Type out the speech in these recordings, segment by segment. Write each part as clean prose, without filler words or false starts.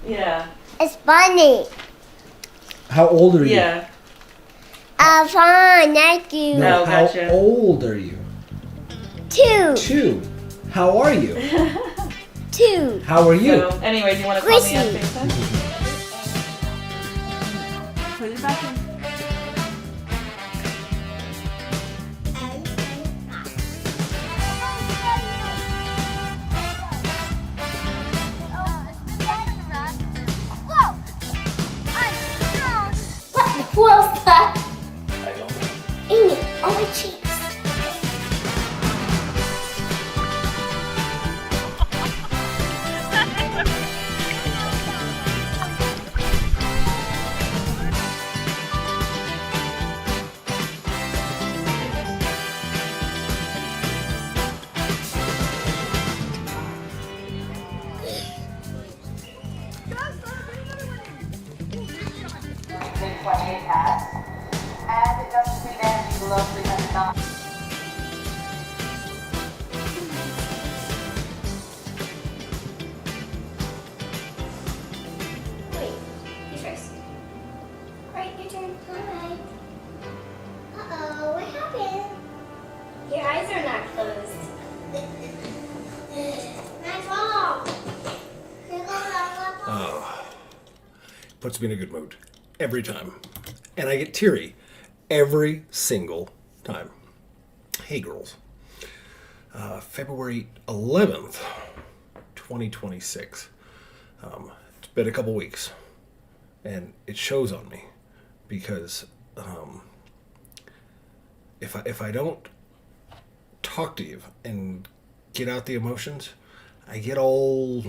Yeah. It's funny. How old are you? Yeah. Fine, thank you. No, Oh, how gotcha. old are you? 2. 2. How are you? 2. How are you? So, anyway, do you want to call me on Chrissy. FaceTime? Put it back in. What was that? I don't know. Amy, on my cheeks. And it doesn't mean anything lovely and not. Wait, you first. Alright, your turn. Alright. Uh-oh, what happened? Your eyes are not closed. My fault. Oh, puts me in a good mood every time. And I get teary every single time. Hey, girls. February 11th, 2026. It's been a couple weeks. And it shows on me because if I don't talk to you and get out the emotions, I get all...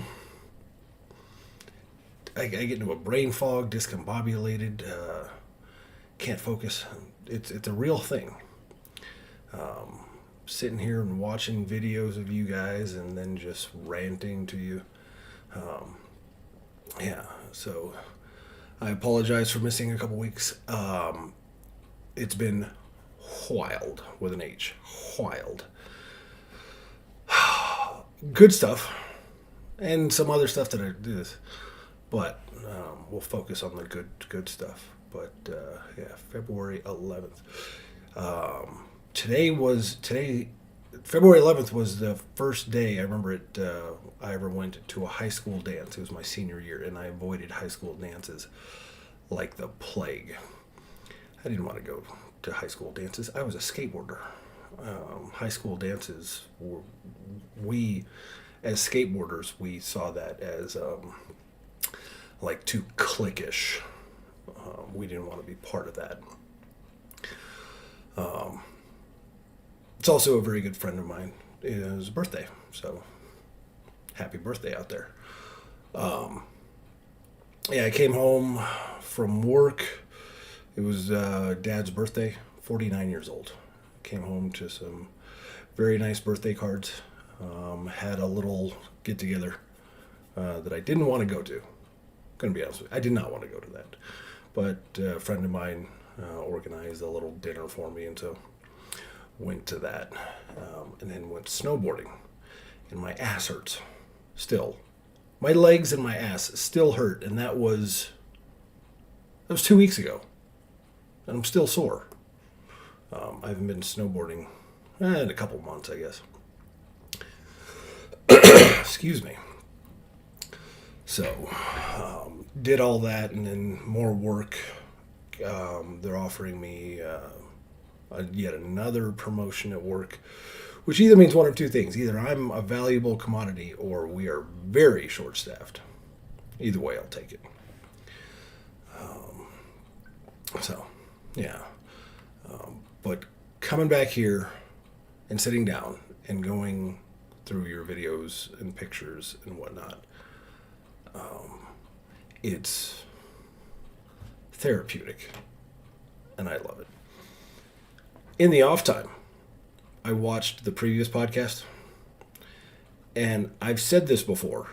I get into a brain fog, discombobulated, can't focus. It's a real thing. Sitting here and watching videos of you guys and then just ranting to you. Yeah, so I apologize for missing a couple weeks. It's been wild with an H. Wild. Good stuff. And some other stuff that I do this. But we'll focus on the good stuff. But yeah, February 11th. February 11th was the first day I remember it. I ever went to a high school dance. It was my senior year, and I avoided high school dances like the plague. I didn't want to go to high school dances. I was a skateboarder. High school dances we as skateboarders, we saw that as like too cliquish. We didn't want to be part of that. It's also a very good friend of mine. It was his birthday, so happy birthday out there. Yeah, I came home from work. It was Dad's birthday, 49 years old. Came home to some very nice birthday cards. Had a little get-together that I didn't want to go to. Gonna be honest with you, I did not want to go to that. But a friend of mine organized a little dinner for me, and so went to that. And then went snowboarding. And my ass hurts. Still. My legs and my ass still hurt, and that was 2 weeks ago. And I'm still sore. I haven't been snowboarding in a couple months, I guess. Excuse me. So, did all that, and then more work. They're offering me yet another promotion at work, which either means one of two things. Either I'm a valuable commodity, or we are very short-staffed. Either way, I'll take it. So, yeah. But coming back here and sitting down and going through your videos and pictures and whatnot, it's therapeutic, and I love it. In the off time, I watched the previous podcast, and I've said this before.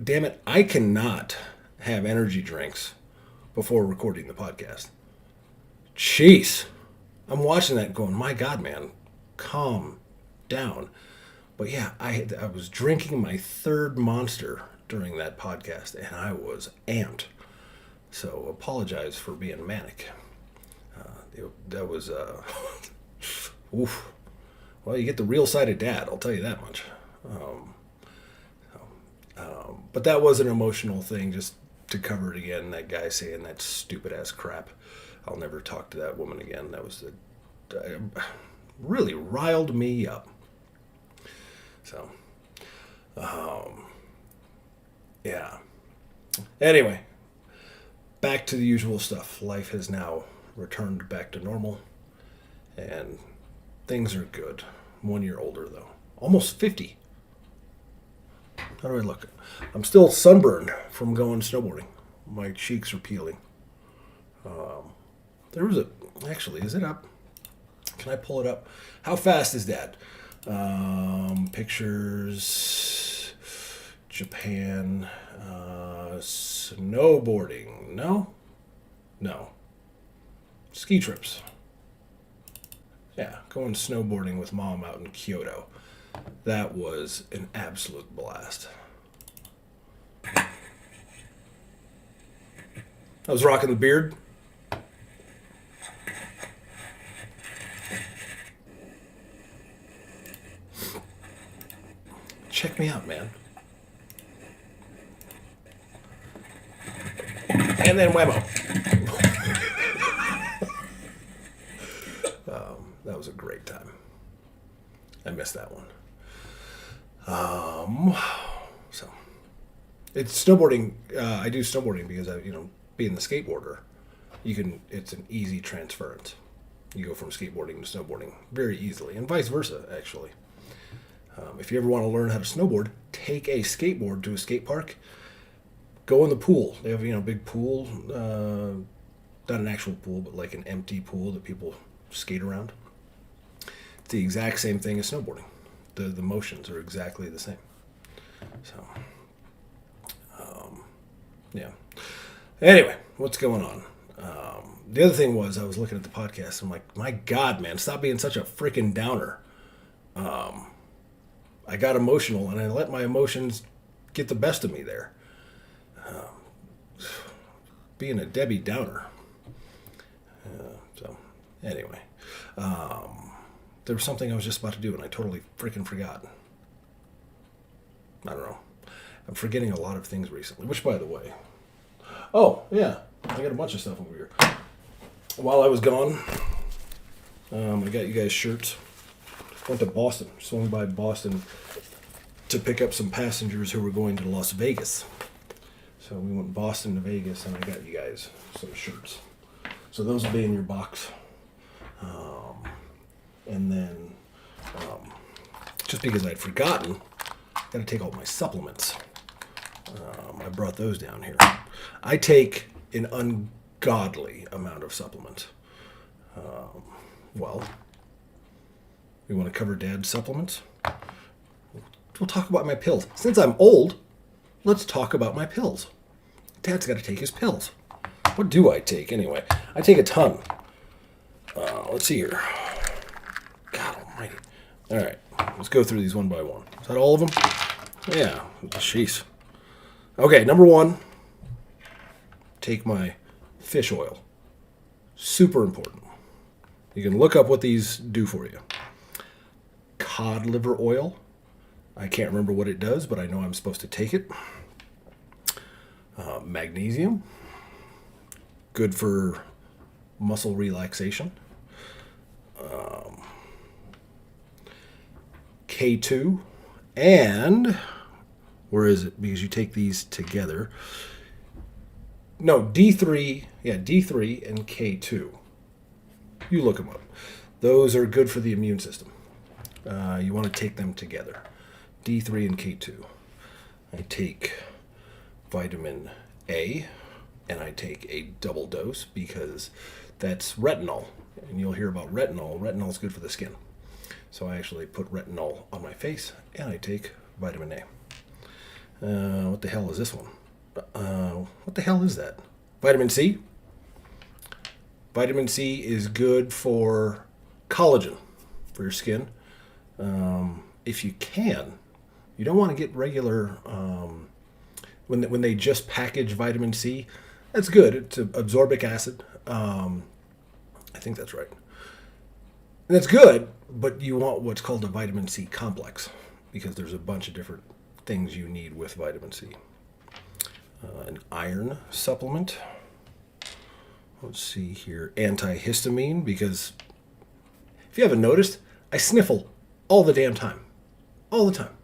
Damn it, I cannot have energy drinks before recording the podcast. Jeez. I'm watching that going, my God, man, calm down. But yeah, I was drinking my third Monster during that podcast, and I was amped. So apologize for being manic. That was, oof. Well, you get the real side of Dad, I'll tell you that much. But that was an emotional thing, just to cover it again, that guy saying that stupid-ass crap. I'll never talk to that woman again. That was really riled me up. So, yeah. Anyway, back to the usual stuff. Life has now returned back to normal, and things are good. 1 year older, though. Almost 50. How do I look? I'm still sunburned from going snowboarding. My cheeks are peeling. There was actually, is it up? Can I pull it up? How fast is that? Pictures, Japan, snowboarding. No. Ski trips. Yeah, going snowboarding with Mom out in Kyoto. That was an absolute blast. I was rocking the beard. Check me out, man. And then Wemo. That was a great time. I missed that one. So it's snowboarding. I do snowboarding because being the skateboarder, it's an easy transference. You go from skateboarding to snowboarding very easily, and vice versa, actually. If you ever want to learn how to snowboard, take a skateboard to a skate park. Go in the pool. They have a big pool, not an actual pool, but like an empty pool that people skate around. It's the exact same thing as snowboarding. The motions are exactly the same. So, yeah. Anyway, what's going on? The other thing was I was looking at the podcast. I'm like, my God, man, stop being such a freaking downer. I got emotional, and I let my emotions get the best of me there. Being a Debbie Downer. So, anyway. There was something I was just about to do, and I totally freaking forgot. I don't know. I'm forgetting a lot of things recently, which, by the way... Oh, yeah. I got a bunch of stuff over here. While I was gone, I got you guys shirts. Went to Boston. Swung by Boston to pick up some passengers who were going to Las Vegas. So we went Boston to Vegas, and I got you guys some shirts. So those will be in your box. And then, just because I'd forgotten, got to take all my supplements. I brought those down here. I take an ungodly amount of supplements. Well, we want to cover Dad's supplements? We'll talk about my pills. Since I'm old, let's talk about my pills. Dad's got to take his pills. What do I take anyway? I take a ton. Let's see here. God almighty. All right, let's go through these one by one. Is that all of them? Yeah, jeez. Okay, number one, take my fish oil. Super important. You can look up what these do for you. Cod liver oil. I can't remember what it does, but I know I'm supposed to take it. Magnesium. Good for muscle relaxation. K2. And, where is it? Because you take these together. No, D3. Yeah, D3 and K2. You look them up. Those are good for the immune system. You want to take them together. D3 and K2. I take vitamin A, and I take a double dose because that's retinol. And you'll hear about retinol. Retinol is good for the skin. So I actually put retinol on my face, and I take vitamin A. What the hell is this one? What the hell is that? Vitamin C? Vitamin C is good for collagen for your skin. If you can, you don't want to get regular when they just package vitamin C, that's good. It's absorbic acid. I think that's right. And that's good, but you want what's called a vitamin C complex because there's a bunch of different things you need with vitamin C. An iron supplement. Let's see here. Antihistamine, because if you haven't noticed, I sniffle all the damn time. All the time.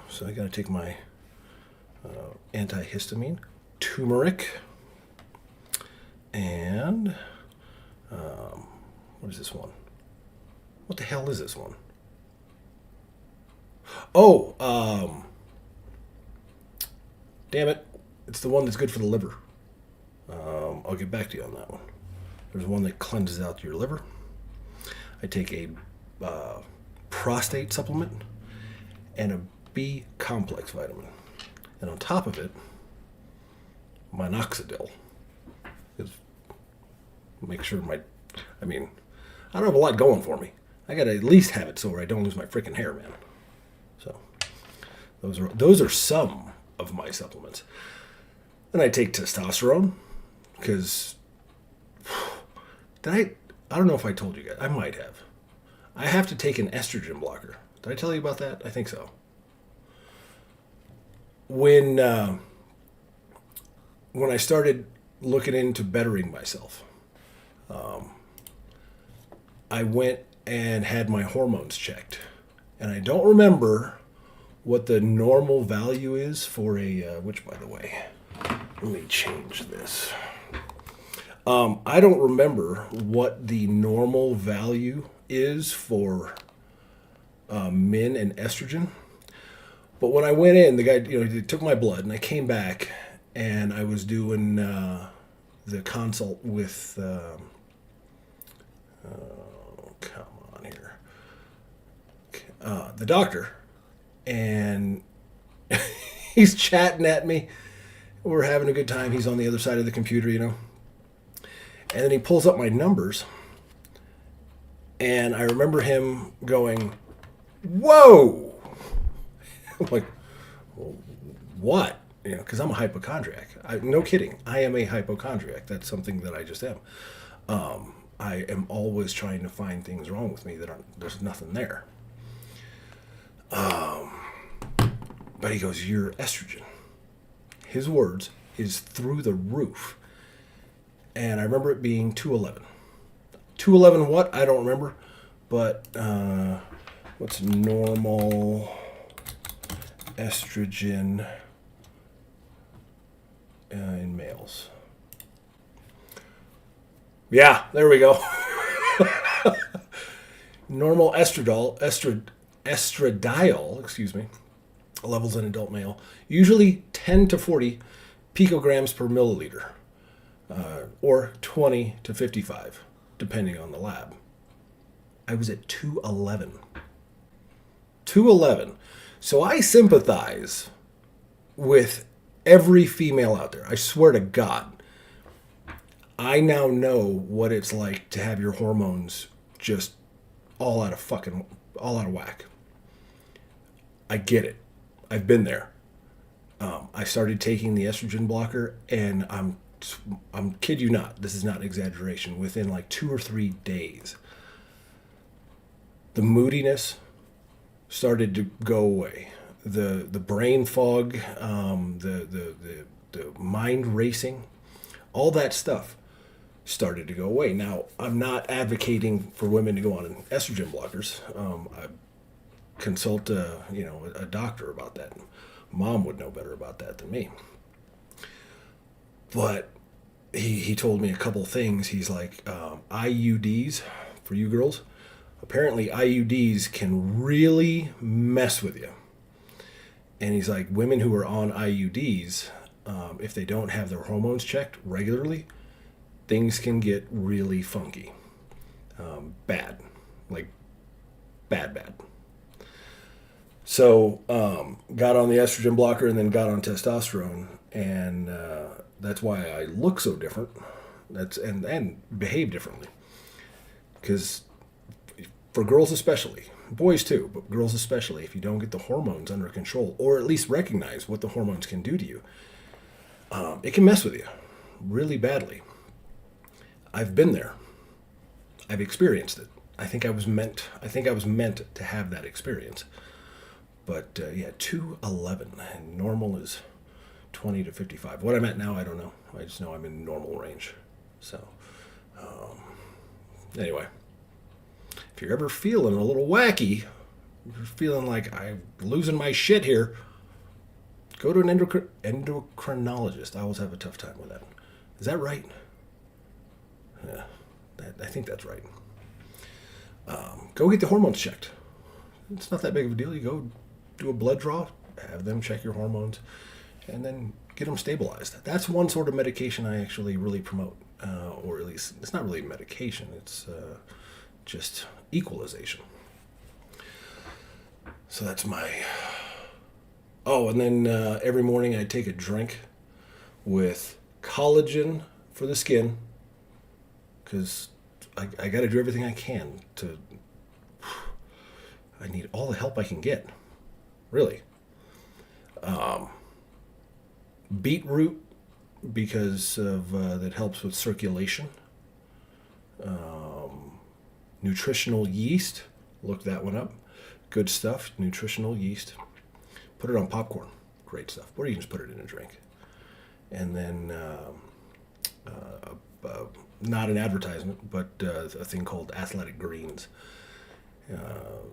So I got to take my antihistamine. Turmeric. And what is this one? What the hell is this one? Oh, damn it. It's the one that's good for the liver. I'll get back to you on that one. There's one that cleanses out your liver. I take a prostate supplement and a B complex vitamin. And on top of it, minoxidil. Make sure I don't have a lot going for me. I gotta at least have it so I don't lose my freaking hair, man. So those are some of my supplements. Then I take testosterone because I don't know if I told you guys. I might have. I have to take an estrogen blocker. Did I tell you about that? I think so. When I started looking into bettering myself, I went and had my hormones checked. And I don't remember what the normal value is for which, by the way, let me change this. I don't remember what the normal value is for men and estrogen. But when I went in, the guy, he took my blood, and I came back, and I was doing the consult with, come on here, the doctor, and he's chatting at me. We're having a good time. He's on the other side of the computer, And then he pulls up my numbers, and I remember him going, "Whoa!" I'm like, well, what? Because I'm a hypochondriac. No kidding. I am a hypochondriac. That's something that I just am. I am always trying to find things wrong with me that there's nothing there. But he goes, "Your estrogen," his words, "is through the roof." And I remember it being 211. 211 what? I don't remember. But what's normal estrogen in males? Yeah, there we go. Normal estradiol, levels in adult male, usually 10 to 40 picograms per milliliter, or 20 to 55, depending on the lab. I was at 211. 211. So I sympathize with every female out there. I swear to God. I now know what it's like to have your hormones just all out of whack. I get it. I've been there. I started taking the estrogen blocker, and I'm kid you not, this is not an exaggeration, within like 2 or 3 days, the moodiness started to go away. The brain fog, the mind racing, all that stuff started to go away. Now, I'm not advocating for women to go on estrogen blockers. I consult a doctor about that. Mom would know better about that than me. But he told me a couple things. He's like, IUDs, for you girls, apparently IUDs can really mess with you. And he's like, women who are on IUDs, if they don't have their hormones checked regularly, things can get really funky. Bad. Like, bad. So, got on the estrogen blocker and then got on testosterone. And that's why I look so different. And behave differently. Because for girls especially, boys too, but girls especially, if you don't get the hormones under control, or at least recognize what the hormones can do to you, it can mess with you really badly. I've been there. I've experienced it. I think I was meant to have that experience. But yeah, 211, and normal is 20 to 55. What I'm at now, I don't know. I just know I'm in normal range. So, anyway, if you're ever feeling a little wacky, if you're feeling like I'm losing my shit here, go to an endocrinologist. I always have a tough time with that. Is that right? Yeah, I think that's right. Go get the hormones checked. It's not that big of a deal. You go do a blood draw, have them check your hormones, and then get them stabilized. That's one sort of medication I actually really promote, or at least it's not really medication. It's just equalization. So that's my... Oh, and then every morning I take a drink with collagen for the skin, because I got to do everything I can to... I need all the help I can get, really. Beetroot, because of that helps with circulation. Nutritional yeast, look that one up. Good stuff, nutritional yeast. Put it on popcorn, great stuff. Or you can just put it in a drink. And then, not an advertisement, but a thing called Athletic Greens.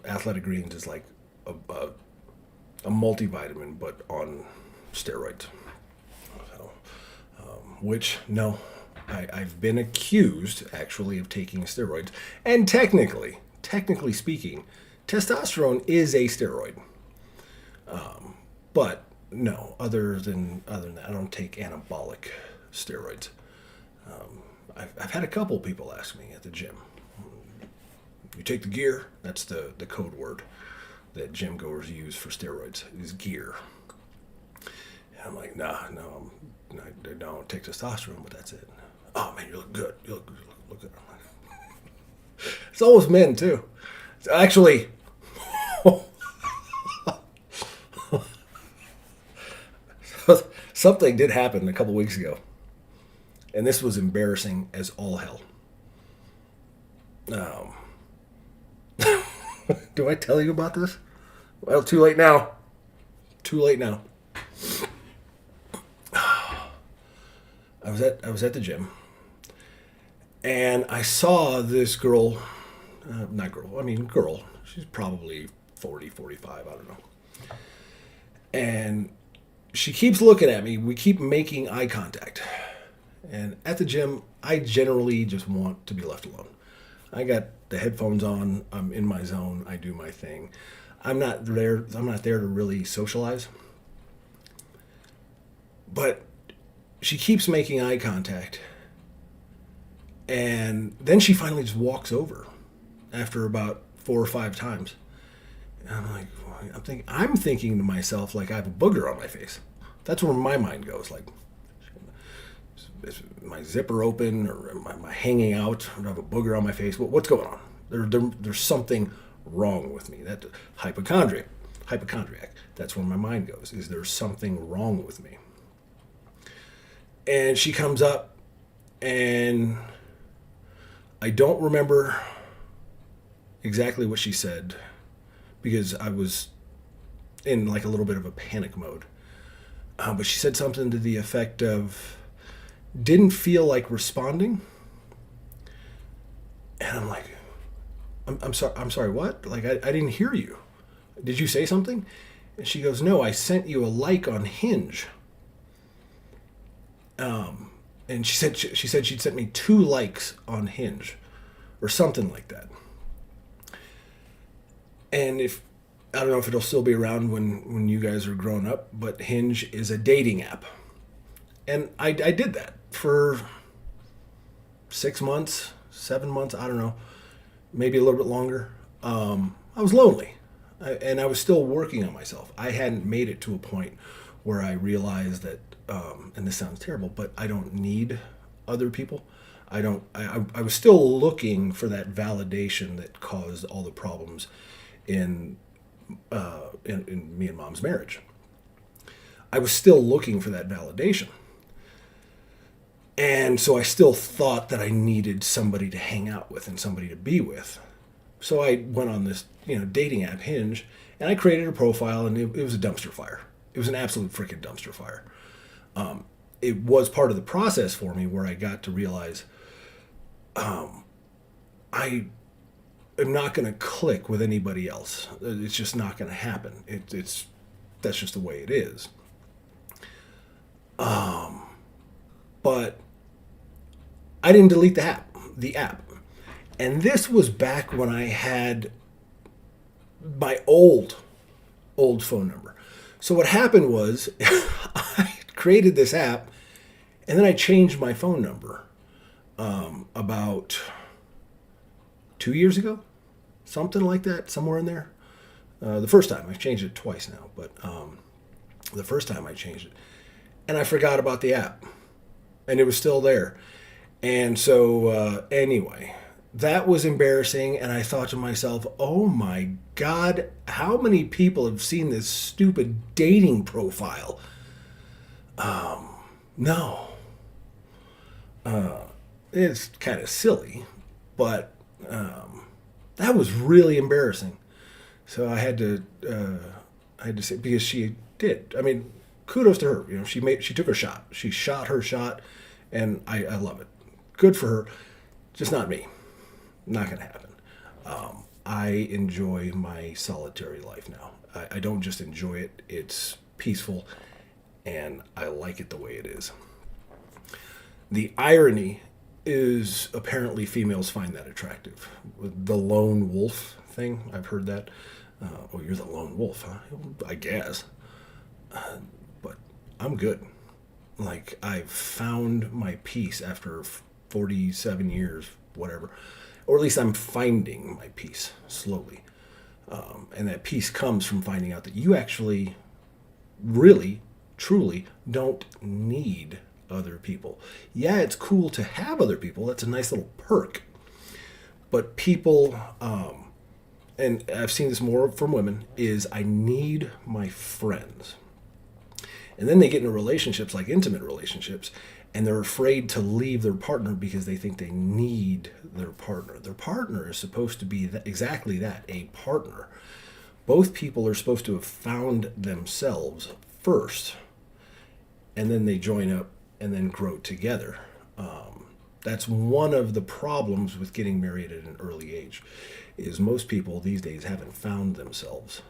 Athletic Greens is like a multivitamin, but on steroids. So, which, no, I've been accused, actually, of taking steroids. And technically speaking, testosterone is a steroid. But no, other than that, I don't take anabolic steroids. I've had a couple people ask me at the gym, you take the gear? That's the code word that gym goers use for steroids, is gear. And I'm like, no, I don't take testosterone, but that's it. Oh man, you look good. You look good. I'm like, it's always men too. Actually, something did happen a couple weeks ago, and this was embarrassing as all hell. Do I tell you about this? Well, too late now. I was at the gym, and I saw this girl. Girl. She's probably 40, 45, I don't know. And she keeps looking at me. We keep making eye contact. And at the gym, I generally just want to be left alone. I got the headphones on. I'm in my zone. I do my thing. I'm not there to really socialize. But she keeps making eye contact. And then she finally just walks over after about 4 or 5 times. And I'm like, I'm thinking to myself, like, I have a booger on my face. That's where my mind goes. Like, is my zipper open, or am I hanging out, or do I have a booger on my face? What's going on? There's something wrong with me. That hypochondriac. That's where my mind goes. Is there something wrong with me? And she comes up, and I don't remember exactly what she said, because I was in like a little bit of a panic mode. But she said something to the effect of, didn't feel like responding. And I'm like, I'm sorry, what? Like, I didn't hear you. Did you say something? And she goes, no, I sent you a like on Hinge. And she said she'd sent me 2 likes on Hinge, or something like that. And I don't know if it'll still be around when you guys are grown up, but Hinge is a dating app. And I did that for 6 months, 7 months, I don't know, maybe a little bit longer. I was lonely, and I was still working on myself. I hadn't made it to a point where I realized that, and this sounds terrible, but I don't need other people. I was still looking for that validation that caused all the problems in me and Mom's marriage. I was still looking for that validation. And so I still thought that I needed somebody to hang out with and somebody to be with. So I went on this, dating app, Hinge, and I created a profile, and it was a dumpster fire. It was an absolute freaking dumpster fire. It was part of the process for me where I got to realize I am not going to click with anybody else. It's just not going to happen. That's just the way it is. But I didn't delete the app. And this was back when I had my old phone number. So what happened was I created this app and then I changed my phone number about 2 years ago, something like that, somewhere in there. The first time, I changed it twice now, but the first time I changed it. And I forgot about the app. And it was still there. And so, anyway, that was embarrassing. And I thought to myself, oh my God, how many people have seen this stupid dating profile? No. It's kind of silly, but that was really embarrassing. So I had to say, because she did. I mean, kudos to her. She took her shot. She shot her shot, and I love it. Good for her. Just not me. Not gonna happen. I enjoy my solitary life now. I don't just enjoy it. It's peaceful, and I like it the way it is. The irony is apparently females find that attractive. The lone wolf thing, I've heard that. Oh, you're the lone wolf, huh? I guess. But I'm good. Like, I've found my peace after 47 years, whatever. Or at least I'm finding my peace slowly. And that peace comes from finding out that you actually really, truly don't need other people. Yeah, it's cool to have other people. That's a nice little perk. But people, and I've seen this more from women, is I need my friends. And then they get into relationships, like intimate relationships, and they're afraid to leave their partner because they think they need their partner. Their partner is supposed to be exactly that, a partner. Both people are supposed to have found themselves first, and then they join up and then grow together. That's one of the problems with getting married at an early age, is most people these days haven't found themselves.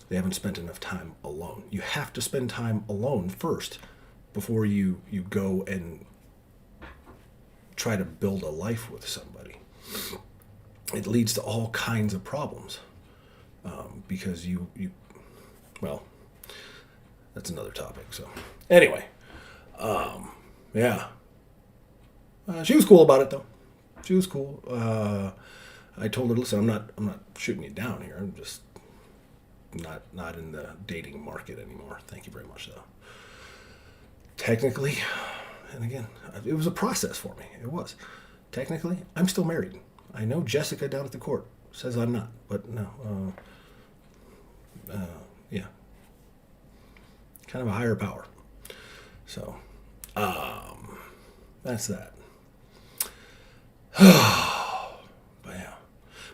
They haven't spent enough time alone. You have to spend time alone first before you go and try to build a life with somebody. It leads to all kinds of problems because well, that's another topic. So anyway, yeah. She was cool about it, though. She was cool. I told her, listen, I'm not shooting you down here. I'm just not in the dating market anymore. Thank you very much, though. Technically, and again, it was a process for me. It was. Technically, I'm still married. I know Jessica down at the court says I'm not, but no. Yeah. Kind of a higher power. So, that's that. But yeah,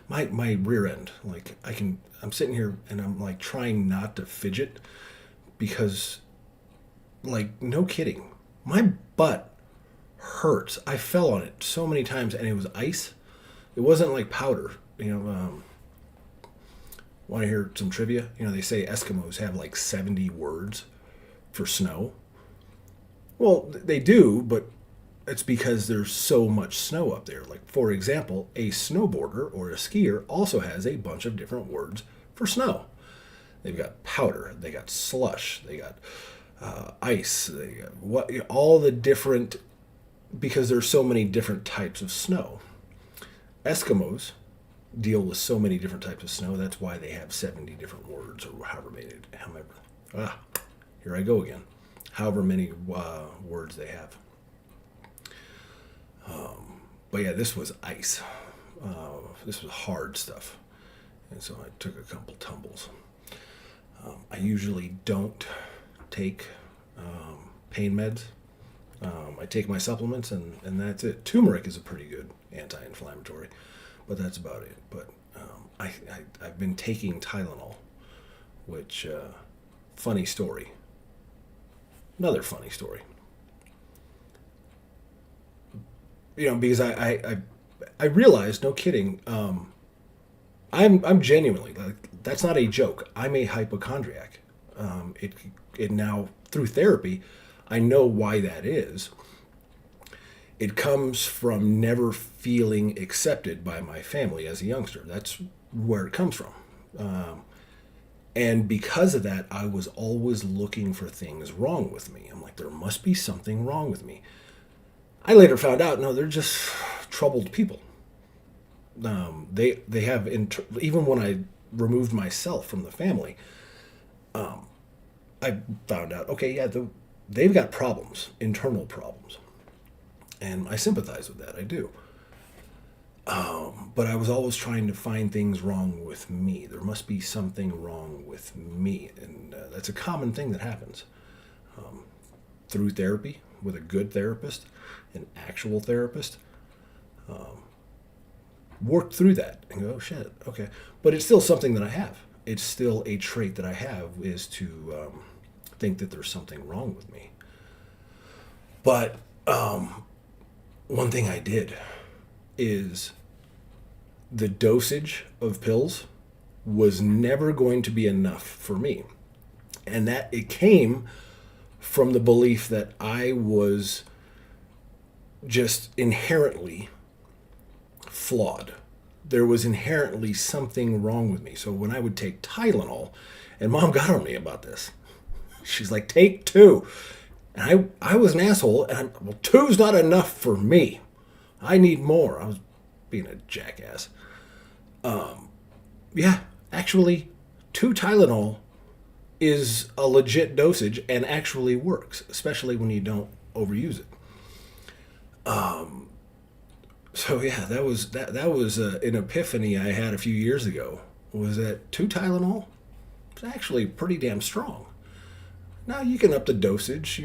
my rear end, like I'm sitting here and I'm like trying not to fidget because, like, no kidding, my butt hurts. I fell on it so many times and it was ice. It wasn't like powder, Want to hear some trivia? They say Eskimos have like 70 words for snow. Well, they do, but it's because there's so much snow up there. Like, for example, a snowboarder or a skier also has a bunch of different words for snow. They've got powder, they got slush, they got ice, they got all the different, because there's so many different types of snow. Eskimos deal with so many different types of snow. That's why they have 70 different words, or however many. Here I go again. However many words they have. But yeah, this was ice. This was hard stuff. And so I took a couple tumbles. I usually don't take pain meds. I take my supplements, and that's it. Turmeric is a pretty good anti-inflammatory, but that's about it. But I've been taking Tylenol, which, funny story. Another funny story. Because I realized, no kidding, I'm genuinely, like, that's not a joke. I'm a hypochondriac. It now, through therapy, I know why that is. It comes from never feeling accepted by my family as a youngster. That's where it comes from. And because of that, I was always looking for things wrong with me. I'm like, there must be something wrong with me. I later found out, no, they're just troubled people. They have, even when I removed myself from the family, I found out, okay, yeah, they've got problems, internal problems. And I sympathize with that, I do. But I was always trying to find things wrong with me. There must be something wrong with me. And that's a common thing that happens. Through therapy, with a good therapist, an actual therapist, work through that and go, oh, shit, okay. But it's still something that I have. It's still a trait that I have, is to think that there's something wrong with me. But one thing I did is the dosage of pills was never going to be enough for me. And that it came from the belief that I was just inherently flawed. There was inherently something wrong with me. So when I would take Tylenol, and Mom got on me about this, she's like, take 2. And I was an asshole, and well, 2's not enough for me. I need more. I was being a jackass. Yeah, actually, 2 Tylenol is a legit dosage and actually works, especially when you don't overuse it. So yeah, that was an epiphany I had a few years ago. Was that 2 Tylenol was actually pretty damn strong. Now you can up the dosage.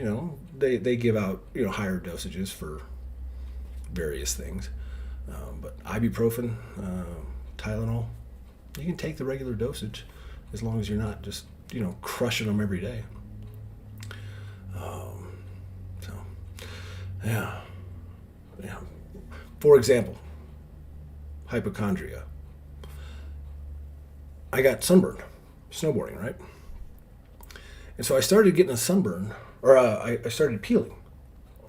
They give out higher dosages for various things, but ibuprofen, Tylenol, you can take the regular dosage as long as you're not just crushing them every day. So yeah. For example, hypochondria. I got sunburned, snowboarding, right? And so I started getting a sunburn, or I started peeling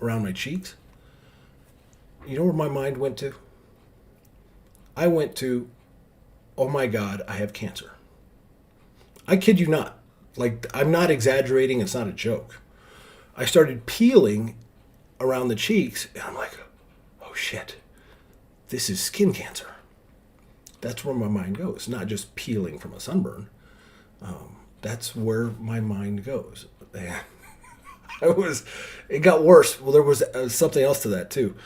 around my cheeks. You know where my mind went to? I went to, oh my God, I have cancer. I kid you not. Like, I'm not exaggerating. It's not a joke. I started peeling around the cheeks, and I'm like, oh shit, this is skin cancer. That's where my mind goes. Not just peeling from a sunburn. That's where my mind goes. It got worse. Well, there was something else to that too,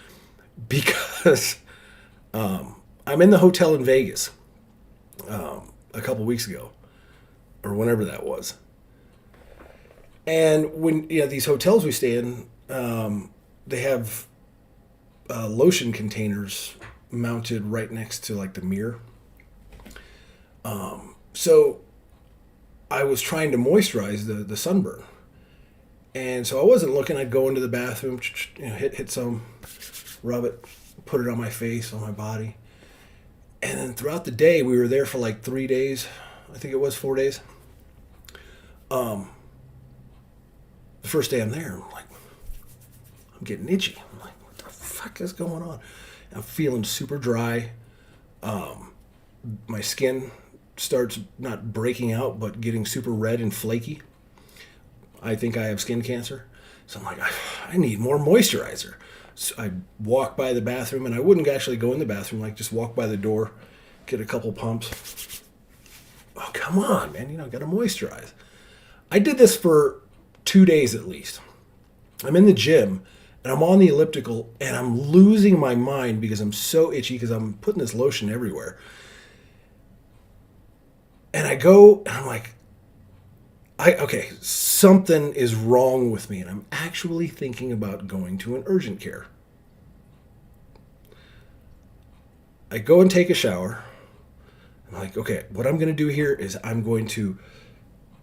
because I'm in the hotel in Vegas a couple weeks ago, or whenever that was. And when these hotels we stay in, they have lotion containers mounted right next to like the mirror. So I was trying to moisturize the sunburn. And so I wasn't looking. I'd go into the bathroom, hit some, rub it, put it on my face, on my body. And then throughout the day, we were there for like 3 days. I think it was 4 days. The first day I'm there, I'm getting itchy. I'm like, what the fuck is going on? I'm feeling super dry. My skin starts not breaking out, but getting super red and flaky. I think I have skin cancer. So I'm like, I need more moisturizer. So I walk by the bathroom, and I wouldn't actually go in the bathroom, just walk by the door, get a couple pumps. Oh, come on, man, gotta moisturize. I did this for 2 days at least. I'm in the gym, and I'm on the elliptical, and I'm losing my mind because I'm so itchy because I'm putting this lotion everywhere. And I go, and I'm like, okay, something is wrong with me, and I'm actually thinking about going to an urgent care. I go and take a shower. I'm like, okay, what I'm going to do here is I'm going to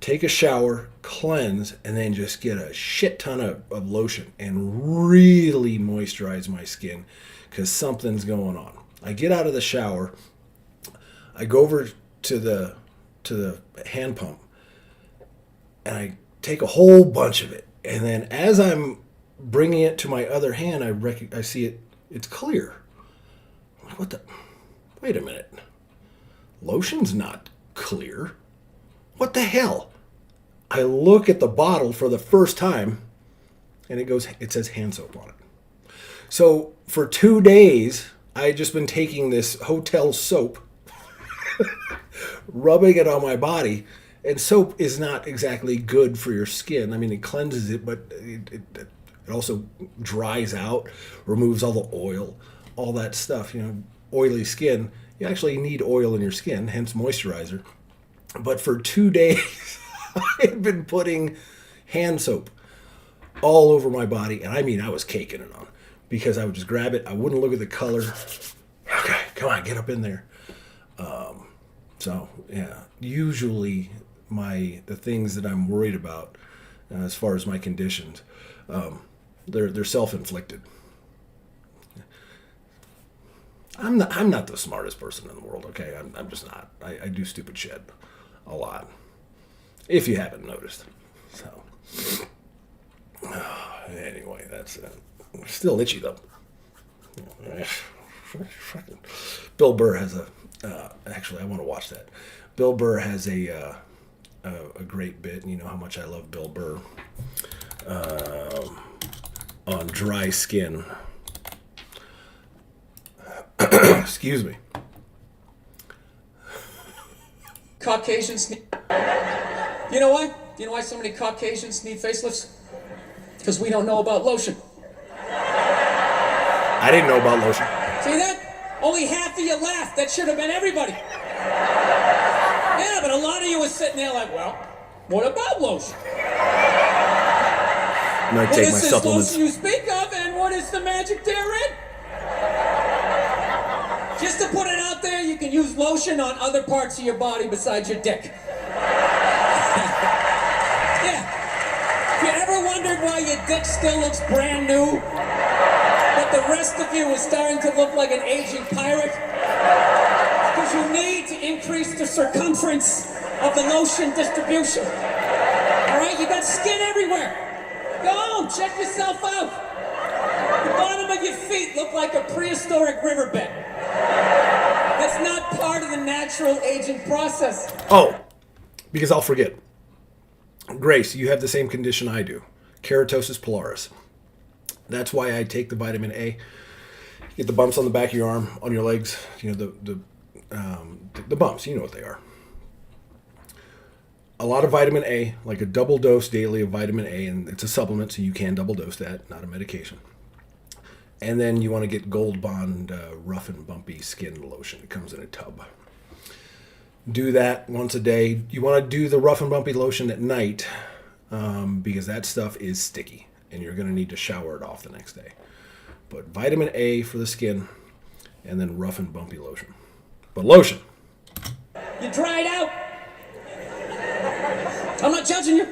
take a shower, cleanse, and then just get a shit ton of lotion and really moisturize my skin because something's going on. I get out of the shower. I go over to the hand pump, and I take a whole bunch of it. And then as I'm bringing it to my other hand, I see it's clear. I'm like, what the? Wait a minute. Lotion's not clear. What the hell? I look at the bottle for the first time, and it says hand soap on it. So for 2 days, I had just been taking this hotel soap, rubbing it on my body, and soap is not exactly good for your skin. I mean, it cleanses it, but it also dries out, removes all the oil, all that stuff. You know, oily skin, you actually need oil in your skin, hence moisturizer. But for 2 days, I had been putting hand soap all over my body, and I mean, I was caking it on because I would just grab it. I wouldn't look at the color. Okay, come on, get up in there. So yeah, usually the things that I'm worried about as far as my conditions, they're self-inflicted. I'm not the smartest person in the world. Okay, I'm just not. I do stupid shit a lot, if you haven't noticed. So anyway, that's still itchy though. Bill Burr has actually I want to watch that. Bill Burr has a great bit. You know how much I love Bill Burr on dry skin. Excuse me. Caucasians need... You know why? Do you know why so many Caucasians need facelifts? Because we don't know about lotion. I didn't know about lotion. See that? Only half of you laughed. That should have been everybody. Yeah, but a lot of you were sitting there like, well, what about lotion? I'm going to take my supplements. What is this lotion you speak of, and what is the magic therein? Just to put it out there, you can use lotion on other parts of your body besides your dick. Yeah. If you ever wondered why your dick still looks brand new, but the rest of you is starting to look like an aging pirate, because you need to increase the circumference of the lotion distribution. Alright, you got skin everywhere. Go on, check yourself out. The bottom of your feet look like a prehistoric riverbed. That's not part of the natural aging process. Oh, because I'll forget. Grace, you have the same condition I do. Keratosis pilaris. That's why I take the vitamin A. Get the bumps on the back of your arm, on your legs. You know, the bumps, you know what they are. A lot of vitamin A, like a double dose daily of vitamin A, and it's a supplement, so you can double dose that, not a medication. And then you want to get Gold Bond Rough and Bumpy Skin Lotion. It comes in a tub. Do that once a day. You want to do the Rough and Bumpy lotion at night because that stuff is sticky, and you're going to need to shower it off the next day. But vitamin A for the skin, and then Rough and Bumpy lotion. But lotion. You dried out. I'm not judging you.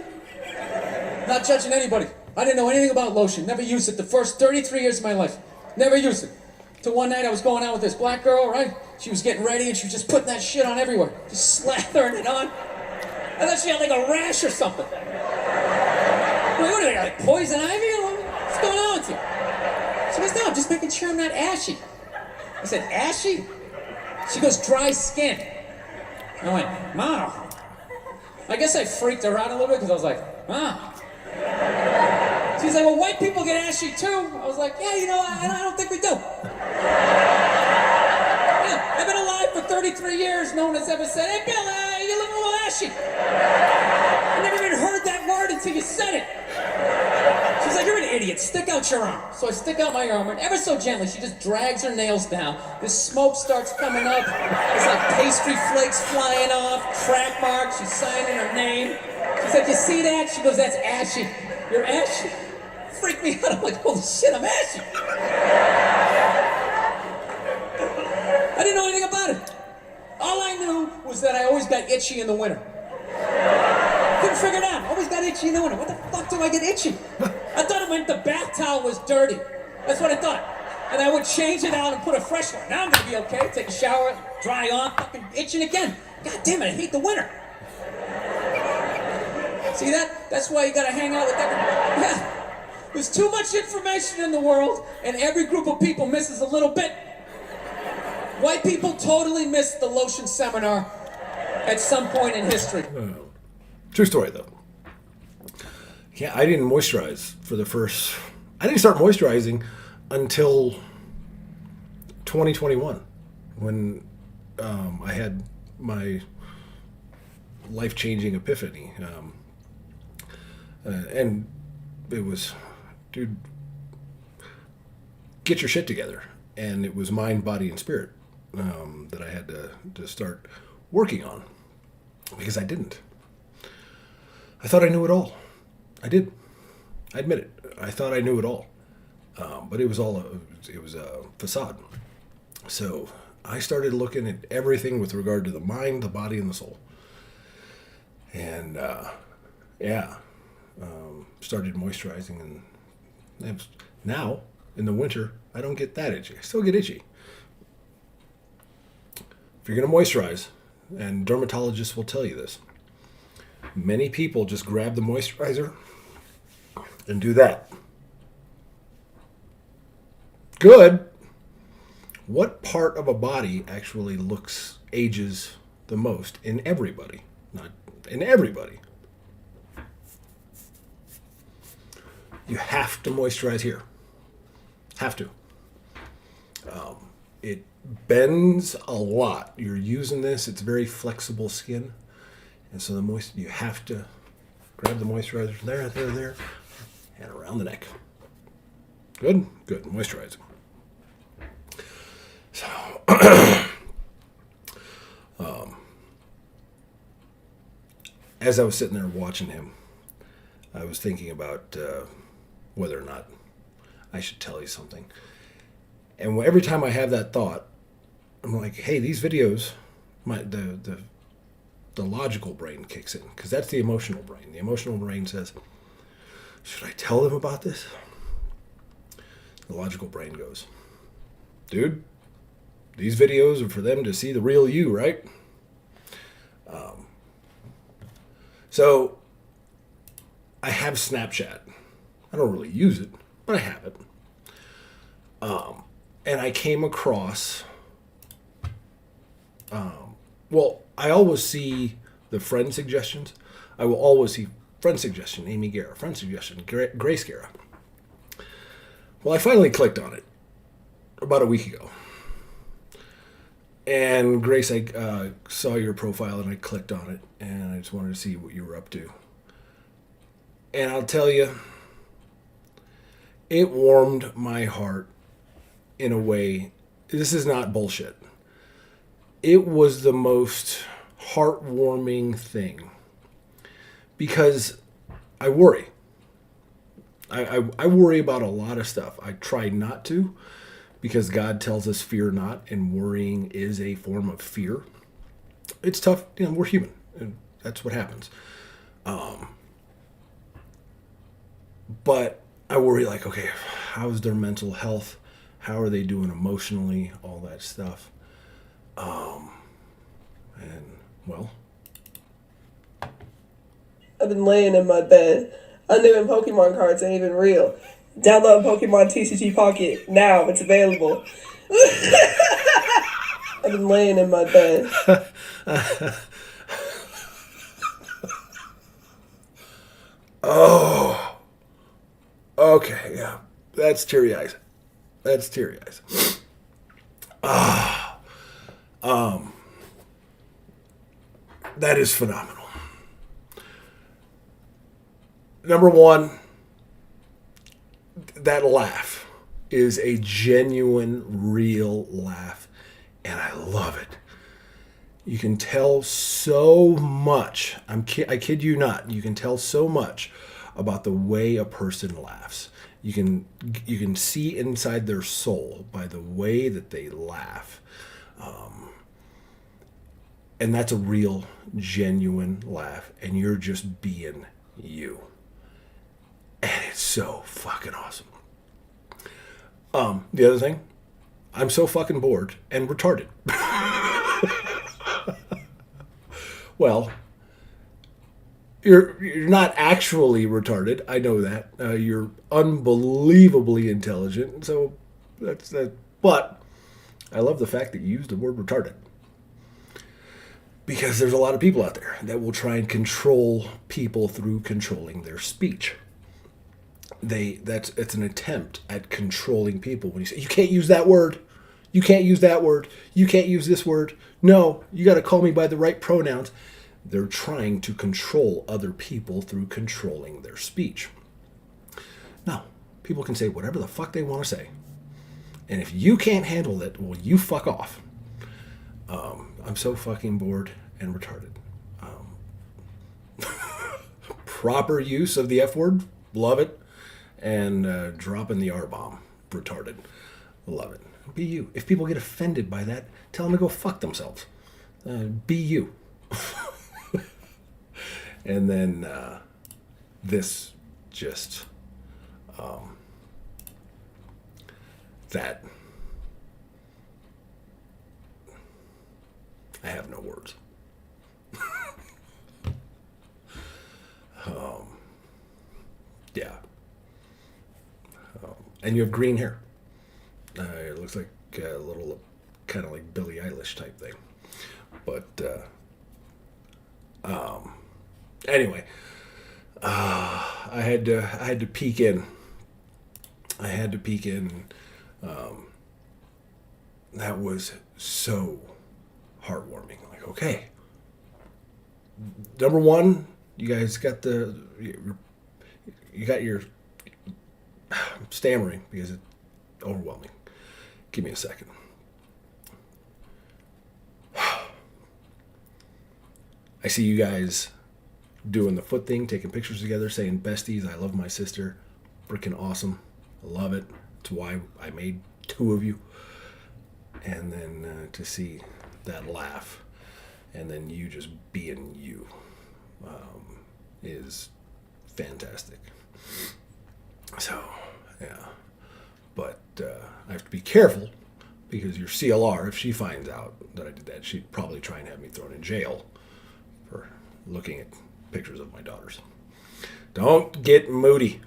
Not judging anybody. I didn't know anything about lotion. Never used it the first 33 years of my life. Never used it. Till one night I was going out with this black girl, right? She was getting ready and she was just putting that shit on everywhere. Just slathering it on. I thought she had like a rash or something. What do you got, like poison ivy? What's going on with you? She goes, no, I'm just making sure I'm not ashy. I said, ashy? She goes, dry skin. I went, wow. I guess I freaked her out a little bit because I was like, wow. She's like, well, white people get ashy too. I was like, yeah, you know, I don't think we do. Yeah, I've been alive for 33 years. No one has ever said, hey, Bill, you look a little ashy. I never even heard that word until you said it. She's like, you're an idiot. idiot, stick out your arm. So I stick out my arm, and ever so gently, she just drags her nails down. The smoke starts coming up. There's like pastry flakes flying off, track marks. She's signing her name. She's like, you see that? She goes, that's ashy. You're ashy? Freak me out. I'm like, holy shit, I'm ashy. I didn't know anything about it. All I knew was that I always got itchy in the winter. Couldn't figure it out. Always got itchy in the winter. What the fuck do I get itchy? I thought it meant the bath towel was dirty. That's what I thought. And I would change it out and put a fresh one. Now I'm gonna be okay. Take a shower, dry off, fucking itching again. God damn it, I hate the winter. See that? That's why you gotta hang out with that. Yeah. There's too much information in the world, and every group of people misses a little bit. White people totally missed the lotion seminar at some point in history. True story, though. Yeah, I didn't moisturize for the first... I didn't start moisturizing until 2021, when I had my life-changing epiphany. And it was, dude, get your shit together. And it was mind, body, and spirit that I had to start working on, because I didn't. I thought I knew it all. I did. I admit it. I thought I knew it all. But it was all a facade. So I started looking at everything with regard to the mind, the body, and the soul. And started moisturizing, and now in the winter I don't get that itchy. I still get itchy. If you're going to moisturize, and dermatologists will tell you this, many people just grab the moisturizer and do that. Good. What part of a body actually ages the most in everybody? Not in everybody. You have to moisturize here. Have to. It bends a lot. You're using this. It's very flexible skin. And so you have to grab the moisturizer there, and around the neck. Good? Good. Moisturizing. So, as I was sitting there watching him, I was thinking about whether or not I should tell you something. And every time I have that thought, I'm like, hey, these videos, the logical brain kicks in, because that's the emotional brain. The emotional brain says, should I tell them about this? The logical brain goes, dude, these videos are for them to see the real you, right? So I have Snapchat. I don't really use it, but I have it. And I came across, I always see the friend suggestions. I will always see friend suggestion, Amy Guerra, friend suggestion, Grace Guerra. Well, I finally clicked on it about a week ago. And Grace, I saw your profile and I clicked on it, and I just wanted to see what you were up to. And I'll tell you, it warmed my heart in a way. This is not bullshit. It was the most heartwarming thing, because I worry. I worry about a lot of stuff. I try not to, because God tells us fear not, and worrying is a form of fear. It's tough. We're human. And that's what happens. But I worry, like, okay, how's their mental health? How are they doing emotionally? All that stuff. I've been laying in my bed. Unknown Pokemon cards ain't even real. Download Pokemon TCG Pocket now. It's available. I've been laying in my bed. Oh. Okay, yeah. That's teary eyes. That is phenomenal. Number one, that laugh is a genuine, real laugh, and I love it. You can tell so much. I kid you not. You can tell so much about the way a person laughs. You can see inside their soul by the way that they laugh. And that's a real, genuine laugh. And you're just being you. And it's so fucking awesome. The other thing, I'm so fucking bored and retarded. Well, you're not actually retarded. I know that. You're unbelievably intelligent. So that's that. But I love the fact that you used the word retarded. Because there's a lot of people out there that will try and control people through controlling their speech. It's an attempt at controlling people when you say, you can't use that word. You can't use that word. You can't use this word. No, you got to call me by the right pronouns. They're trying to control other people through controlling their speech. No, people can say whatever the fuck they want to say. And if you can't handle it, well, you fuck off. I'm so fucking bored and retarded. Proper use of the F word, love it. And dropping the R-bomb, retarded, love it. Be you. If people get offended by that, tell them to go fuck themselves. Be you. And then this just that I have no words. Yeah. And you have green hair. It looks like a little, kind of like Billie Eilish type thing. But anyway, I had to peek in. That was so heartwarming. Like, okay, number one, you guys got you got your I'm stammering because it's overwhelming. Give me a second. I see you guys doing the foot thing, taking pictures together, saying besties, I love my sister. Freaking awesome. I love it. It's why I made two of you. And then to see that laugh and then you just being you is fantastic. So, yeah. But I have to be careful because your CLR, if she finds out that I did that, she'd probably try and have me thrown in jail for looking at pictures of my daughters. Don't get moody.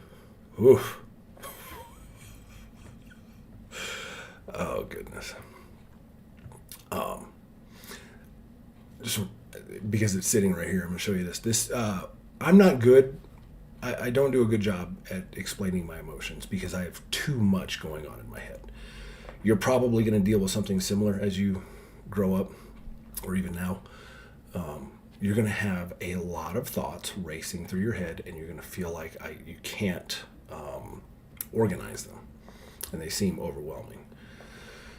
Oof. Oh, goodness. Just because it's sitting right here, I'm going to show you this. I'm not good. I don't do a good job at explaining my emotions because I have too much going on in my head. You're probably going to deal with something similar as you grow up, or even now. You're going to have a lot of thoughts racing through your head, and you're going to feel like you can't organize them, and they seem overwhelming.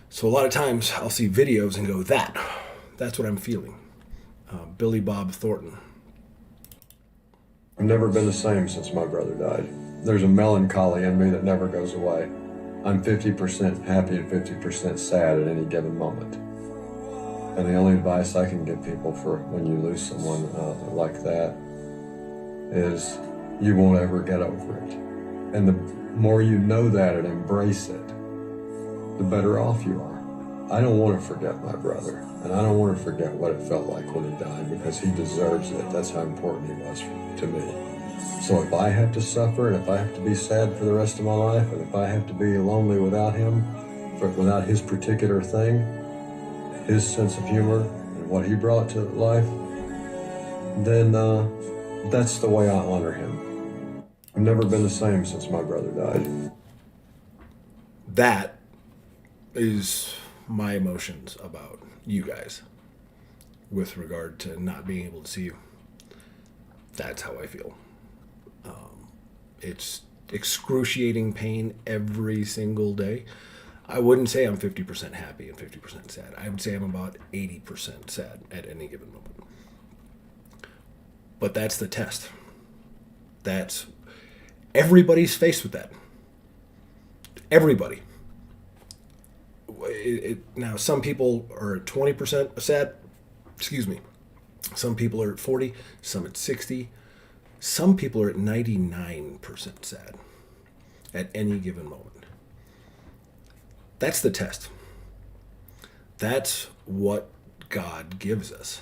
So a lot of times I'll see videos and go, that's what I'm feeling. Billy Bob Thornton. I've never been the same since my brother died. There's a melancholy in me that never goes away. I'm 50% happy and 50% sad at any given moment. And the only advice I can give people for when you lose someone like that is you won't ever get over it. And the more you know that and embrace it, the better off you are. I don't want to forget my brother, and I don't want to forget what it felt like when he died because he deserves it. That's how important he was to me. So if I have to suffer, and if I have to be sad for the rest of my life, and if I have to be lonely without him, without his particular thing, his sense of humor and what he brought to life, then that's the way I honor him. I've never been the same since my brother died. That is my emotions about you guys with regard to not being able to see you. That's how I feel. excruciating pain every single day, I wouldn't say I'm 50% happy and 50% sad. I would say I'm about 80% sad at any given moment. But that's the test. That's everybody's faced with that. Everybody. Now, some people are at 20% sad. Excuse me. Some people are at 40. Some at 60. Some people are at 99% sad at any given moment. That's the test. That's what God gives us.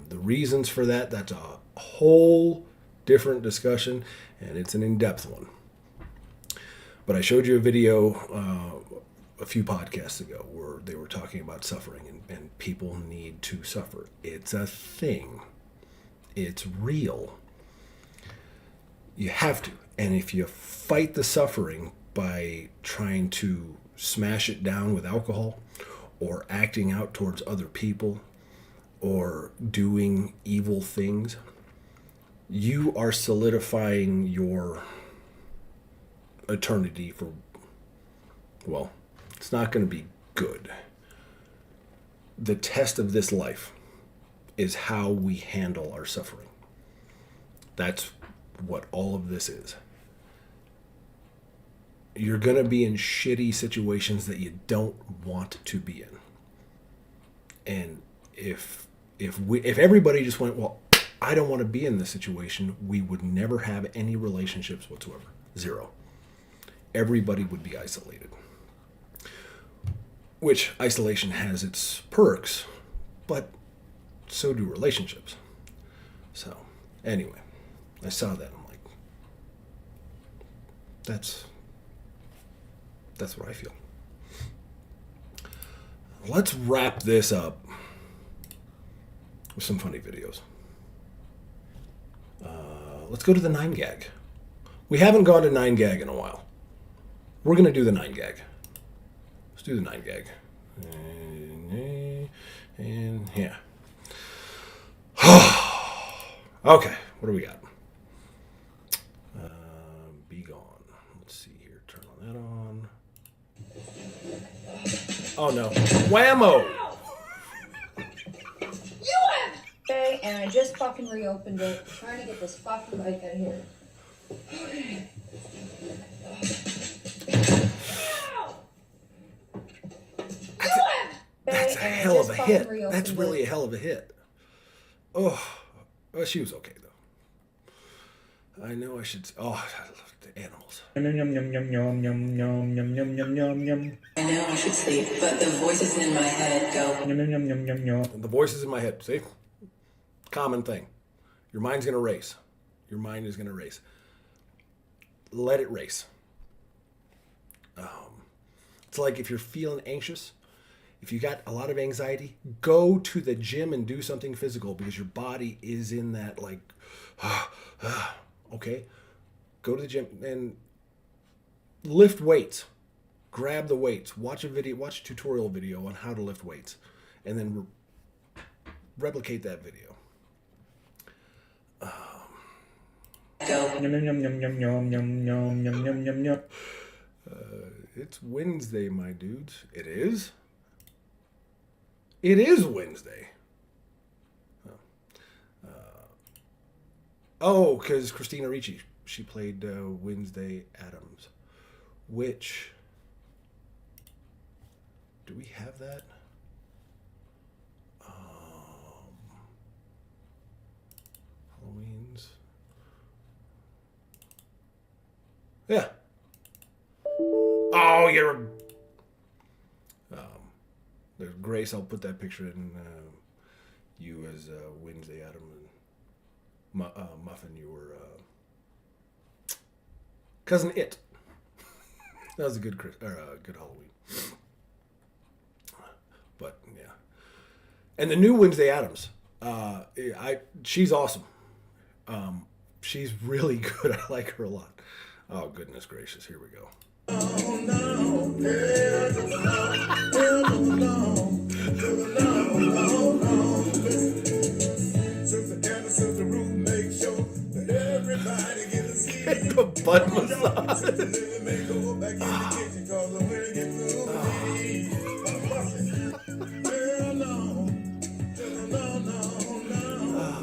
The reasons for that, that's a whole different discussion, and it's an in-depth one. But I showed you a video a few podcasts ago where they were talking about suffering, and people need to suffer. It's a thing. It's real. You have to. And if you fight the suffering by trying to smash it down with alcohol or acting out towards other people or doing evil things, you are solidifying your eternity for, well, it's not going to be good. The test of this life is how we handle our suffering. That's what all of this is. You're going to be in shitty situations that you don't want to be in. And if everybody just went, well, I don't want to be in this situation, we would never have any relationships whatsoever. Zero. Everybody would be isolated. Which isolation has its perks, but so do relationships. So, anyway, I saw that. I'm like, that's what I feel. Let's wrap this up with some funny videos. Let's go to the 9gag. We haven't gone to 9gag in a while. We're going to do the 9gag. Let's do the 9gag. And yeah. Okay, what do we got? Be gone. Let's see here. Turn on that on. Oh no. Whammo! Okay, and I just fucking reopened it. I'm trying to get this fucking bike out of here. Okay. That's a hell of a hit. That's really a hell of a hit. Oh, well, she was okay though. I know I should. Oh, I love the animals. I know I should sleep, but the voices in my head go. The voices in my head. See, common thing. Your mind's gonna race. Your mind is gonna race. Let it race. It's like if you're feeling anxious. If you got a lot of anxiety, go to the gym and do something physical because your body is in that like, okay? Go to the gym and lift weights. Grab the weights. Watch a tutorial video on how to lift weights. And then replicate that video. It's Wednesday, my dudes. It is? It is Wednesday. Oh, because Christina Ricci, she played Wednesday Addams. Which, do we have that? Halloween's. Yeah. Oh, you're... There's Grace. I'll put that picture in. You as Wednesday Adam and Muffin. You were Cousin It. That was a good good Halloween. But yeah, and the new Wednesday Addams. She's awesome. She's really good. I like her a lot. Oh goodness gracious! Here we go. The butt massage.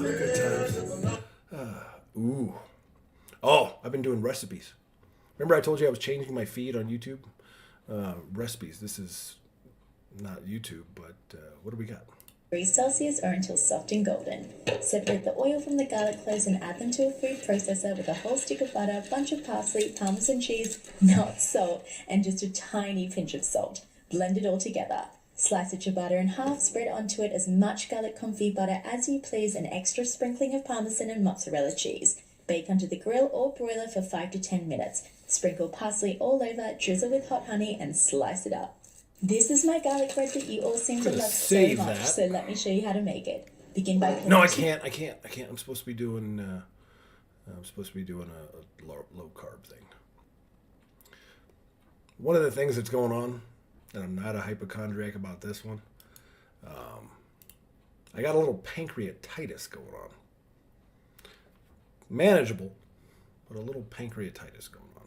Good times. Ooh. Oh, I've been doing recipes. Remember I told you I was changing my feed on YouTube? Recipes. This is not YouTube, but what do we got? Degrees Celsius or until soft and golden. Separate the oil from the garlic cloves and add them to a food processor with a whole stick of butter, bunch of parsley, Parmesan cheese, not salt, and just a tiny pinch of salt. Blend it all together. Slice a ciabatta in half, spread onto it as much garlic confit butter as you please, an extra sprinkling of Parmesan and mozzarella cheese. Bake under the grill or broiler for 5 to 10 minutes. Sprinkle parsley all over, drizzle with hot honey, and slice it up. This is my garlic bread that you all seem to love so save much, that. so let me show you how to make it. Begin by putting... No, I can't. I'm supposed to be doing. A low carb thing. One of the things that's going on, and I'm not a hypochondriac about this one. I got a little pancreatitis going on. Manageable, but a little pancreatitis going on.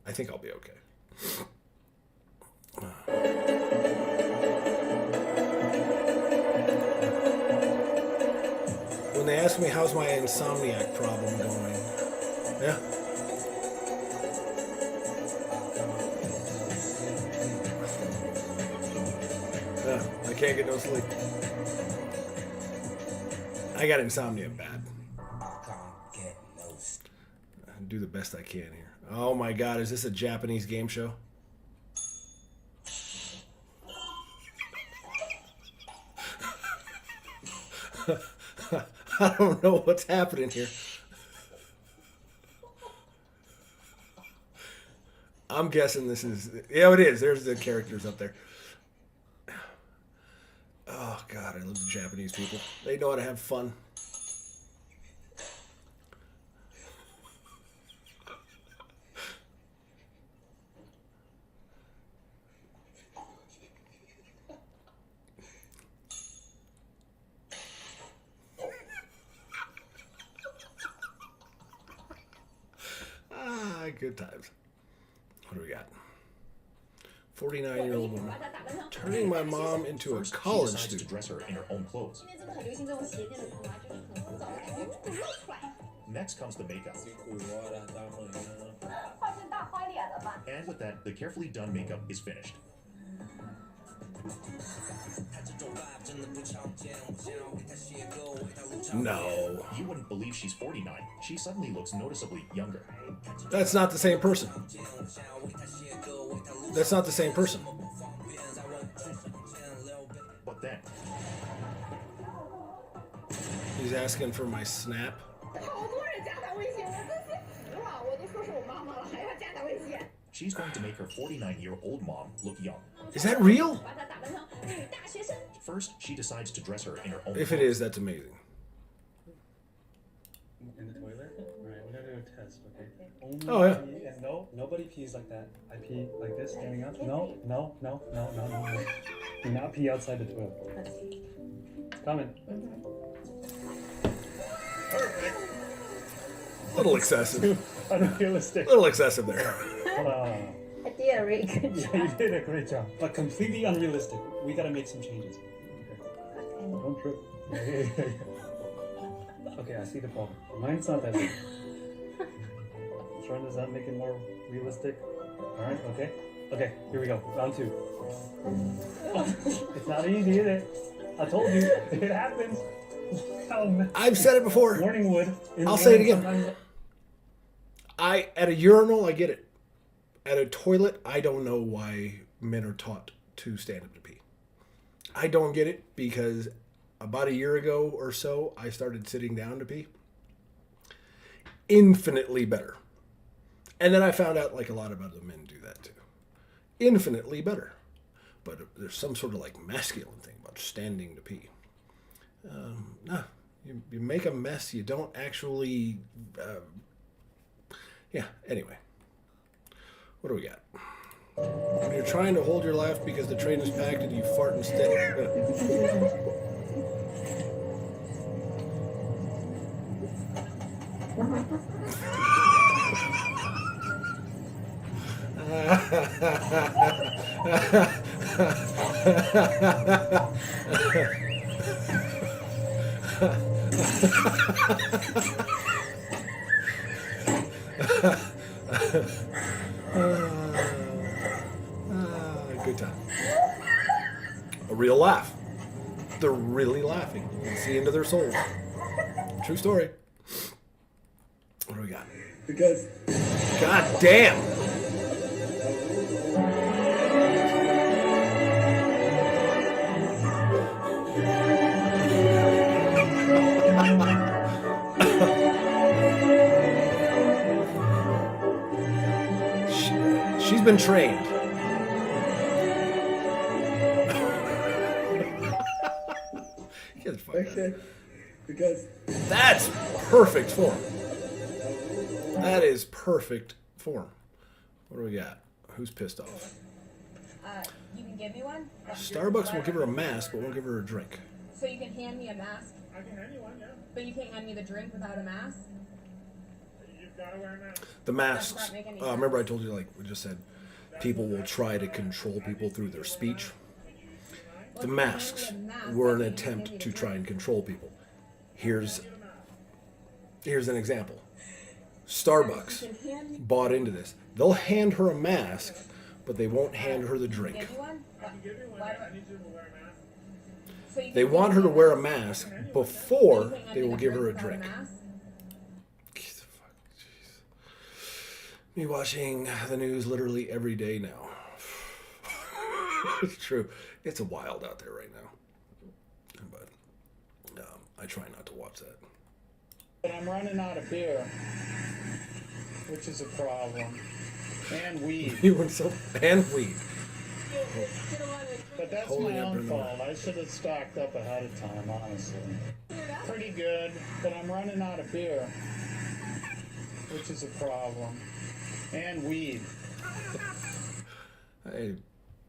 I think I'll be okay. When they ask me how's my insomniac problem going, yeah. Yeah, I can't get no sleep. I got insomnia bad. I do the best I can here. Oh my God, is this a Japanese game show? I don't know what's happening here. I'm guessing this is... Yeah, it is. There's the characters up there. Oh God, I love the Japanese people. They know how to have fun. Good times. What do we got? 49-year-old woman turning my mom into a college to student. dress her in her own clothes. Next comes the makeup. And with that, the carefully done makeup is finished. No. You wouldn't believe she's 49. She suddenly looks noticeably younger. That's not the same person. That's not the same person. But then, He's asking for my snap. she's going to make her 49-year-old mom look young. Is that real? First, she decides to dress her in her own If it is, that's amazing. In the toilet? Alright, we're gonna do a test, okay? Only Oh, yeah. pee, and no, nobody pees like that. I pee like this, standing up. No. Do not pee outside the toilet. It's coming. Perfect. A little excessive. Unrealistic. A little excessive there. Hold on. I did a really good job. Yeah, you did a great job. But completely unrealistic. We gotta make some changes. Okay. Don't trip. Okay, I see the problem. Mine's not that big. Which one does that make it more realistic? Alright, okay. Okay, here we go. Round 2. It's not easy, is it? I told you. It happens. I've said it before. Warning wood. I'll say it again. At a urinal, I get it. At a toilet, I don't know why men are taught to stand up to pee. I don't get it because about a year ago or so, I started sitting down to pee. Infinitely better. And then I found out like a lot of other men do that too. Infinitely better. But there's some sort of like masculine thing about standing to pee. No, you make a mess. You don't actually. Yeah. Anyway, what do we got? When you're trying to hold your laugh because the train is packed and you fart instead. Good time. A real laugh. They're really laughing. You can see into their souls. True story. What do we got? Because God damn! She's been trained. Get the fuck out of here. Because That's perfect form. That is perfect form. What do we got? Who's pissed off? You can give me one? Starbucks will give her a mask, but won't give her a drink. So you can hand me a mask? I can hand you one, yeah. But you can't hand me the drink without a mask? You've got to wear a mask. The masks. Remember I told you, like we just said, people will try to control people through their speech. The masks were an attempt to try and control people. Here's an example. Starbucks bought into this. They'll hand her a mask, but they won't hand her the drink. Give you one? They want her to wear a mask before they will give her a drink. Jeez. Me watching the news literally every day now. It's true. It's a wild out there right now. But I try not to watch that. But I'm running out of beer, which is a problem. And weed. You were so and weed. But that's my own fault. I should have stocked up ahead of time, honestly. Pretty good, but I'm running out of beer, which is a problem. And weed. Hey,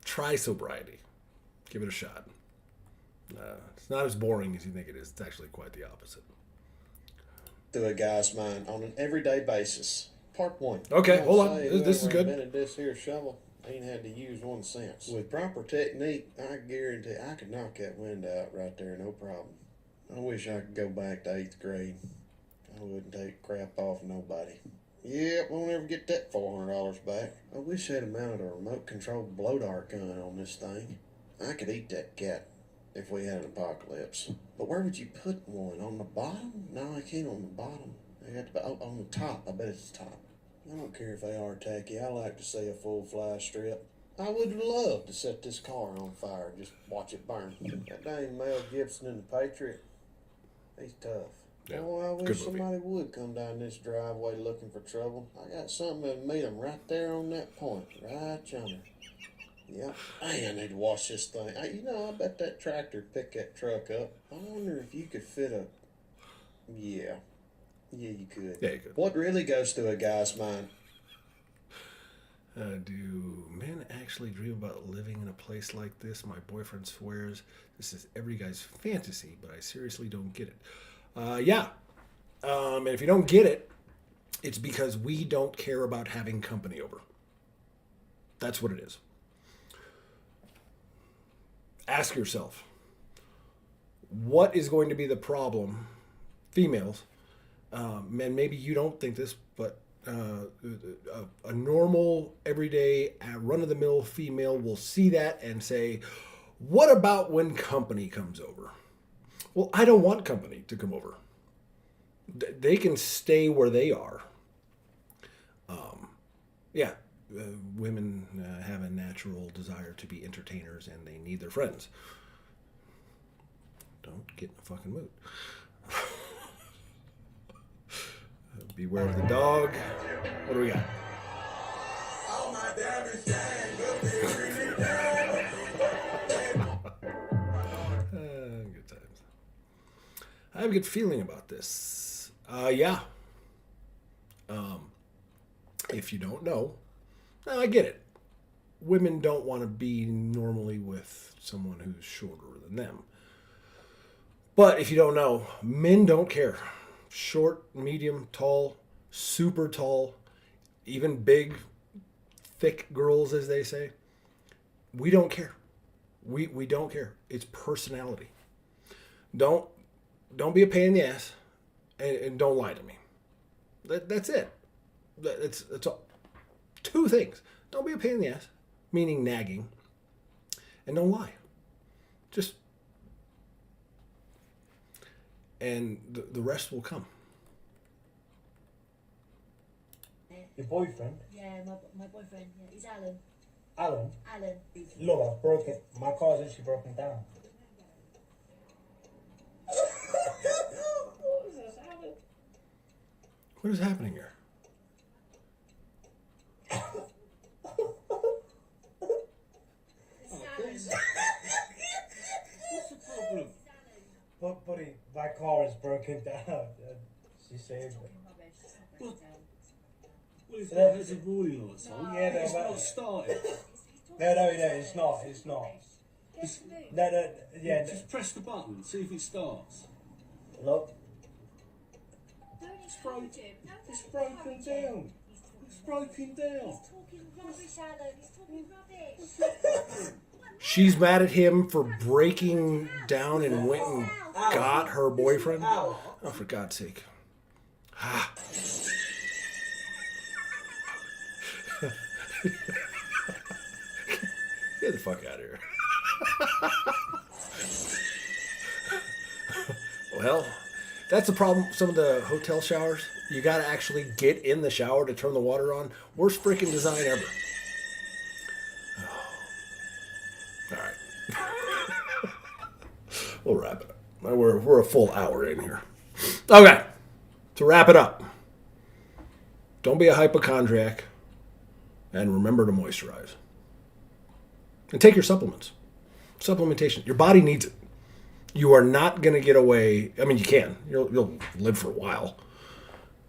try sobriety. Give it a shot. It's not as boring as you think it is. It's actually quite the opposite. Through a guy's mind on an everyday basis. Part 1. Okay, hold on. This is good. Invented this here shovel ain't had to use 1 cent. With proper technique, I guarantee I could knock that window out right there, no problem. I wish I could go back to 8th grade. I wouldn't take crap off nobody. Yep, won't ever get that $400 back. I wish I'd mounted a remote-controlled blow-dart gun on this thing. I could eat that cat if we had an apocalypse. But where would you put one? On the bottom? No, I can't on the bottom. I got to be on the top. I bet it's the top. I don't care if they are tacky. I like to see a full fly strip. I would love to set this car on fire, just watch it burn. That dang Mel Gibson in The Patriot, he's tough. Yeah, Oh, I wish somebody would come down this driveway looking for trouble. I got something to meet them right there on that point, right yonder. Yep. I need to wash this thing. I bet that tractor picked that truck up. I wonder if you could fit a... Yeah, you could. Yeah, you could. What really goes through a guy's mind? Do men actually dream about living in a place like this? My boyfriend swears this is every guy's fantasy, but I seriously don't get it. Yeah. And if you don't get it, it's because we don't care about having company over. That's what it is. Ask yourself, what is going to be the problem? Females, men, maybe you don't think this, but a normal, everyday, run-of-the-mill female will see that and say, what about when company comes over? Well, I don't want company to come over. They can stay where they are. Women have a natural desire to be entertainers and they need their friends. Don't get in a fucking mood. Beware of the dog. What do we got? Good times. I have a good feeling about this. Yeah. If you don't know, I get it. Women don't want to be normally with someone who's shorter than them. But if you don't know, men don't care. short, medium, tall, super tall, even big, thick girls, as they say. We don't care. We don't care. It's personality. Don't be a pain in the ass, and don't lie to me. That's it. That's all. Two things. Don't be a pain in the ass, meaning nagging, and don't lie. Just, and the rest will come. Your boyfriend? Yeah, my boyfriend. Yeah, he's Alan. Alan? Alan. Look, I've broken. My car's actually broken down. What is happening here? What's the problem? But, buddy, my car is broken down. She saved it. Well, if that has a warning lights on, Yeah, no, it's but- not started. No, it's not. It's not. No, yeah. Just press the button, see if it starts. Look. It's broken. It's broken down. It's broken down. Rubbish, Alan. He's talking rubbish. She's mad at him for breaking down and went and got her boyfriend. Oh, for God's sake. Ah. Get the fuck out of here. Well, that's the problem. Some of the hotel showers, you got to actually get in the shower to turn the water on. Worst freaking design ever. All right. We'll wrap it up. We're a full hour in here. Okay. To wrap it up, don't be a hypochondriac, and remember to moisturize. And take your supplements. Supplementation. Your body needs it. You are not going to get away. I mean, you can. You'll live for a while.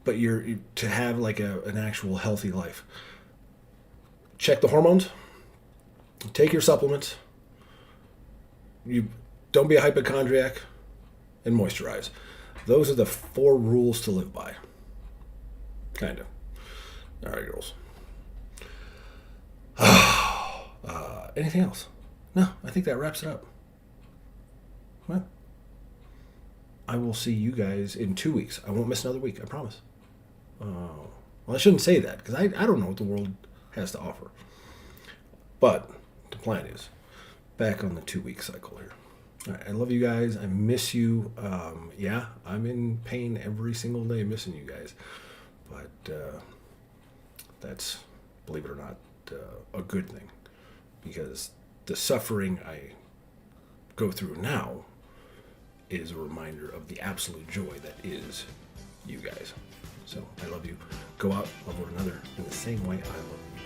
But to have like an actual healthy life. Check the hormones. Take your supplements. You don't be a hypochondriac, and moisturize. Those are the 4 rules to live by. Kind of. All right, girls. Anything else? No, I think that wraps it up. Well, I will see you guys in 2 weeks. I won't miss another week, I promise. Well, I shouldn't say that, because I don't know what the world has to offer. But the plan is back on the 2-week cycle here. All right, I love you guys. I miss you. Yeah, I'm in pain every single day missing you guys. But that's, believe it or not, a good thing. Because the suffering I go through now is a reminder of the absolute joy that is you guys. So I love you. Go out, love one another in the same way I love you.